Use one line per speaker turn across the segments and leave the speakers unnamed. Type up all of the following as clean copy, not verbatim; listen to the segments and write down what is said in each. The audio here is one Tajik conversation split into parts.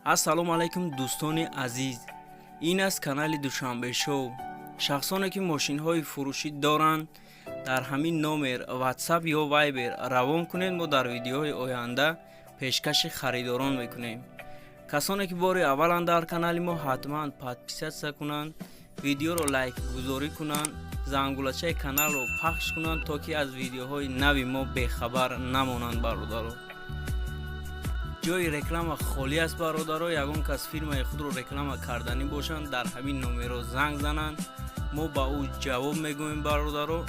ассалому алайкум дӯстони азиз, ин аст канали душанбе шоу. шахсоне ки мошинҳои фурӯшӣ доранд дар ҳамин номер WhatsApp ё Viber равон кунед. мо дар видеоҳои оянда пешкаши харидорон мекунем. касоне ки бори авваланд дар канали мо, ҳатман подписатсия кунанд, видеоро лайк гузорӣ кунанд, зангулачаи каналро пахш кунанд, то ки аз видеоҳои нави мо бехабар намонанд. бародаро, ҷои реклама холӣ аст. бародаро, ягон кас фирмаи худро реклама карданӣ бошанд, дар ҳамин номеро занг зананд, мо ба ӯ ҷавоб мегӯем. бародаро,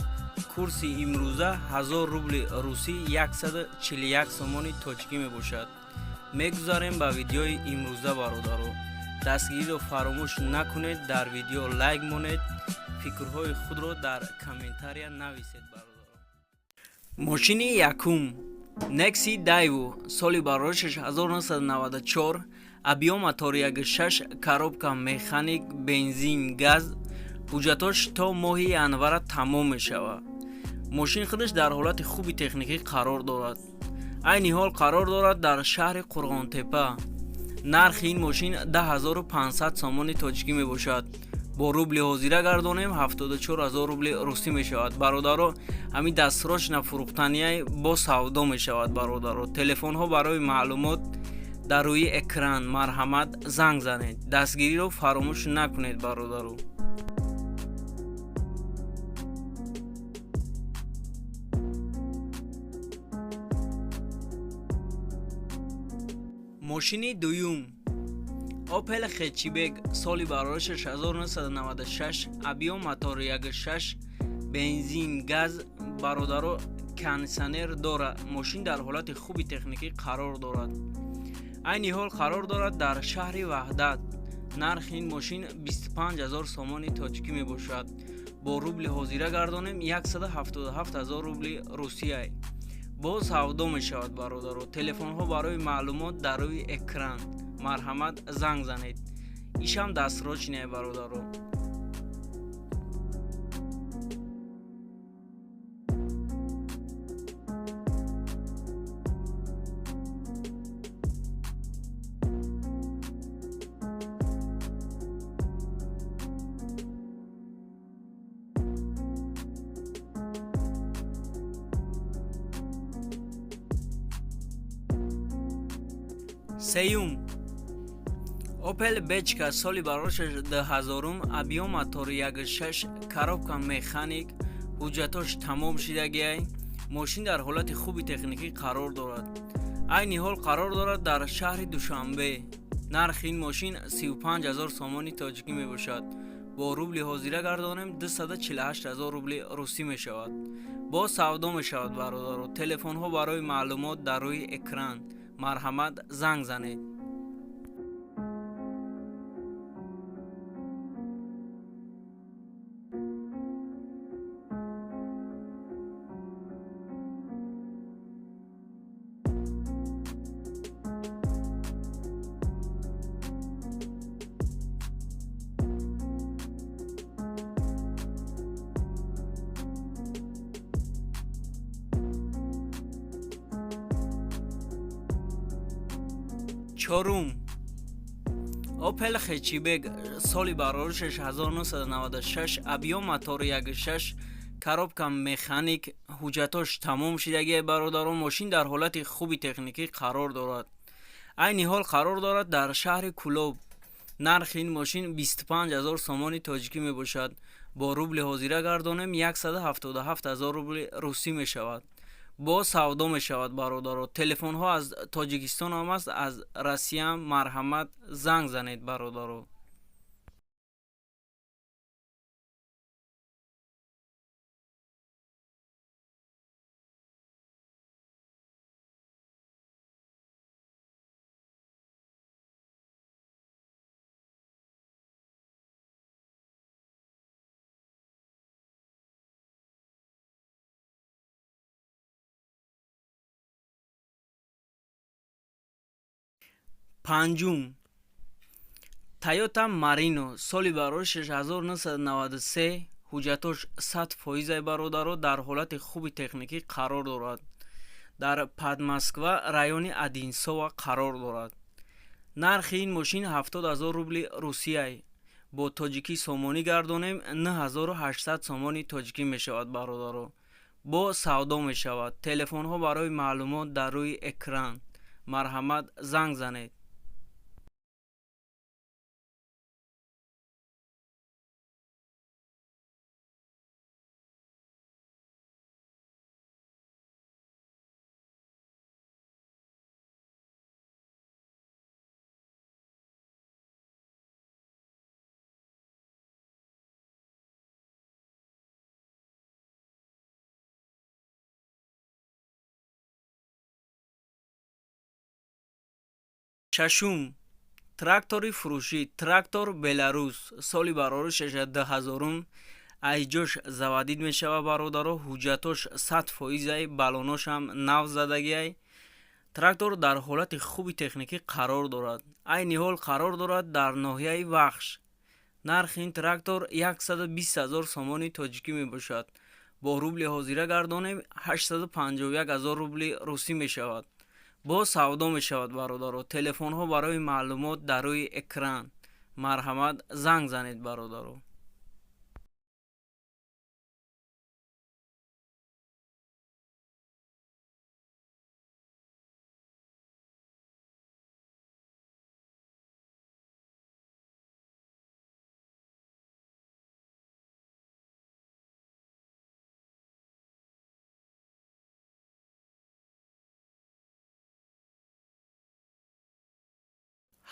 курси имрӯза 1000 рубли русӣ 141 сомони тоҷикӣ мебошад. мегузарем ба видеои имрӯза. бародаро, дастгириро фаромӯш накунед, дар видео лайк монед, фикрҳои худро дар комментария нависед. бародаро, мошини якум Nexi Daewoo соли бароишаш 1994, объем мотори 1.6, коробка механик, бензин, газ. ҳуҷҷатош то моҳи январа тамом мешавад. мошин худаш дар ҳолати хуби техникӣ қарор дорад. айни ҳол қарор дорад дар шаҳри Қурғонтепа. нархи ин мошин 10500 сомони тоҷикӣ мебошад. бо рубли ҳозира гардонем 74000 рубли русӣ мешавад. бародаро, ҳамин дастсрочна фурӯхтанияй бо савдо мешавад. бародаро, телефонҳо барои маълумот дар рӯи экран. марҳамат, занг занед. дастгириро фаромӯш накунед. бародаро, мошини дуюм Opel Hatchback соли бароишаш 1996, объем мотори 1.6, бензин, газ. бародаро, кондитсионер дорад. мошин дар ҳолати хуби техникӣ қарор дорад. айни ҳол қарор дорад дар шаҳри Ваҳдат. нархи ин мошин 25000 сомони тоҷикӣ мебошад. бо рубли ҳозира гардонем 177000 рубли русияй. бо савдо мешавад. бародаро, телефонҳо барои маълумот дар рӯи экран. марҳамат, занг занед. ишам дастсрочная. бародаро, сеюм Opel Bechka соли бароишаш 2000, объем мотори 1.6, коробка механик. ҳуҷҷатош тамом шидагиай. мошин дар ҳолати хуби техникӣ қарор дорад. айни ҳол қарор дорад дар шаҳри Душанбе. нархи ин мошин 35000 сомони тоҷикӣ мебошад. бо рубли ҳозира гардонем 248000 рубли русӣ мешавад. бо савдо мешавад. бародаро, телефонҳо барои маълумот дар рӯи экран. марҳамат, занг занед. чорум Opel Hatchback соли бароишаш 1996, объем мотори 1.6, коробка механик. ҳуҷҷатош тамом шидагиай. бародаро, мошин дар ҳолати хуби техникӣ қарор дорад. айни ҳол қарор дорад дар шаҳри Кӯлоб. нархи ин мошин 25000 сомони тоҷикӣ мебошад. бо рубли ҳозира гардонем 177000 рубли русӣ мешавад. бо савдо мешавад. бародаро, телефонҳо аз Тоҷикистон ҳам аст, аз Россиям. марҳамат, занг занед. бародаро, панҷум Toyota Marino соли бароишаш 1993, ҳуҷҷатош 100%. бародаро, дар ҳолати хуби техникӣ қарор дорад. дар Подмосква, райони Одинцово қарор дорад. нархи ин мошин 70000 рубли русияй. бо тоҷикӣ сомонӣ гардонем 9800 сомони тоҷикӣ мешавад бародаро. бо савдо мешавад. телефонҳо барои маълумот дар рӯи экран. марҳамат, занг занед. шашум. трактори фурӯшӣ. трактор беларус. соли бароришаш 2000 айҷош завадид мешавад бародаро. ҳуҷҷатош 100%ай, балоношам нав задагиай. трактор дар ҳолати хуби техникӣ қарор дорад. айни ҳол қарор дорад дар ноҳияи вахш. нархи ин трактор 120000 сомони тоҷикӣ мебошад. бо рубли ҳозира гардонем 851000 рубли русӣ мешавад. бо савдо мешавад бародаро. телефонҳо барои маълумот дар рӯи экран. марҳамат, занг занед бародаро.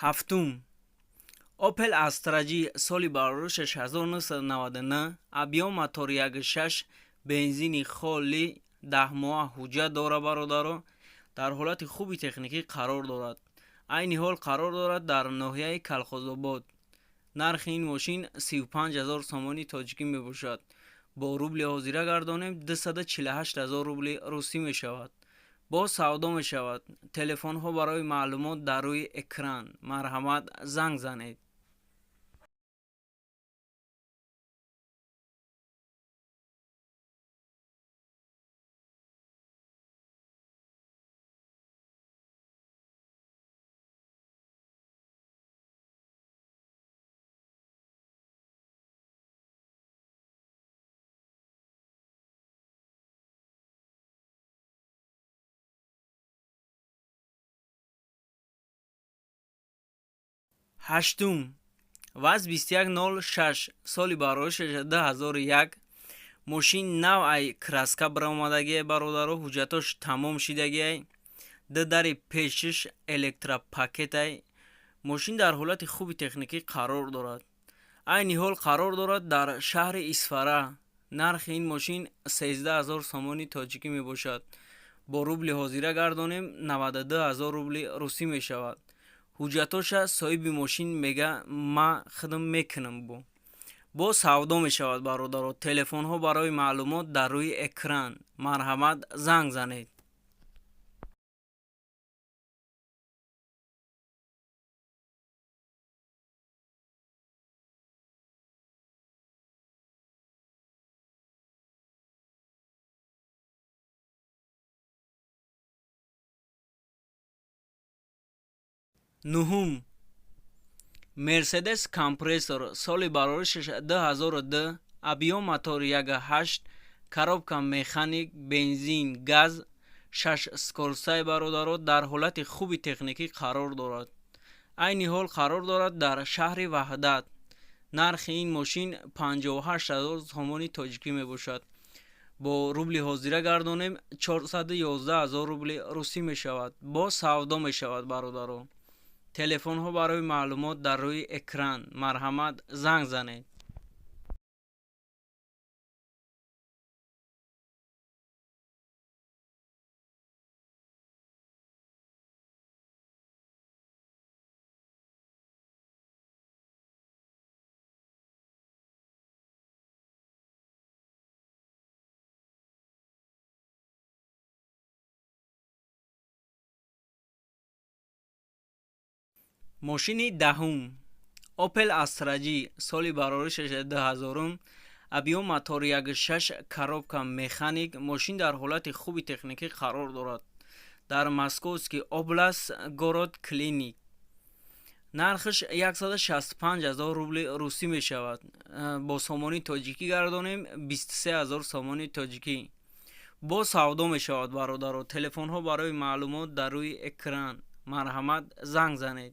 ҳафтум. опел астраҷи. соли бароришаш 1999. абъём мотори 1.6 бензини холи 10 моҳа ҳуҷҷат дорад бародаро. дар ҳолати хуби техникӣ қарор дорад. айни ҳол қарор дорад дар ноҳияи калхозобод. нархи ин мошин 35000 сомони тоҷикӣ мебошад. бо рубли ҳозира гардонем 248000 рубли русӣ мешавад. бо савдо мешавад. телефонҳо барои маълумот дар рӯи экран. марҳамат, занг занед. ҳаштум. ваз 2106. соли бароришаш 2001. мошин навъай краска баромадагиай бародаро. ҳуҷҷатош тамом шидагиай. дари пешиш электропакетай. мошин дар ҳолати хуби техникӣ қарор дорад. айни ҳол қарор дорад дар шаҳри исфара. нархи ин мошин 13000 сомони тоҷикӣ мебошад. бо рубли ҳозира гардонем 92000 рубли русӣ мешавад. ҳуҷҷатоша соҳиби мошин мега ма хидм мекунам бо савдо мешавад бародаро. телефонҳо барои маълумот дар рӯи экран. марҳамат, занг занед. нуҳум. мерседес компрессор. соли бароришаш 2002. абъём мотори 1.8. коробка механик, бензин, газ, 6 скорсай бародаро. дар ҳолати хуби техникӣ қарор дорад. айни ҳол қарор дорад дар шаҳри ваҳдат. нархи ин мошин 58000 сомони тоҷикӣ мебошад. бо рубли ҳозира гардонем 411000 рубли русӣ мешавад. бо савдо мешавад бародаро. телефонҳо барои маълумот дар рӯи экран. марҳамат, занг занед. мошини даҳум. опел астраҷи. соли бароришаш 2000. абъём мотори 1.6. коробка механик. мошин дар ҳолати хуби техникӣ қарор дорад. дар Московский област, город Клиник. нархш 165000 рубли русӣ мешавад. Бо сомони тоҷикӣ гардонем 23000 сомони тоҷикӣ. бо савдо мешавад бародаро. телефонҳо барои маълумот дар рӯи экран. марҳамат, занг занед.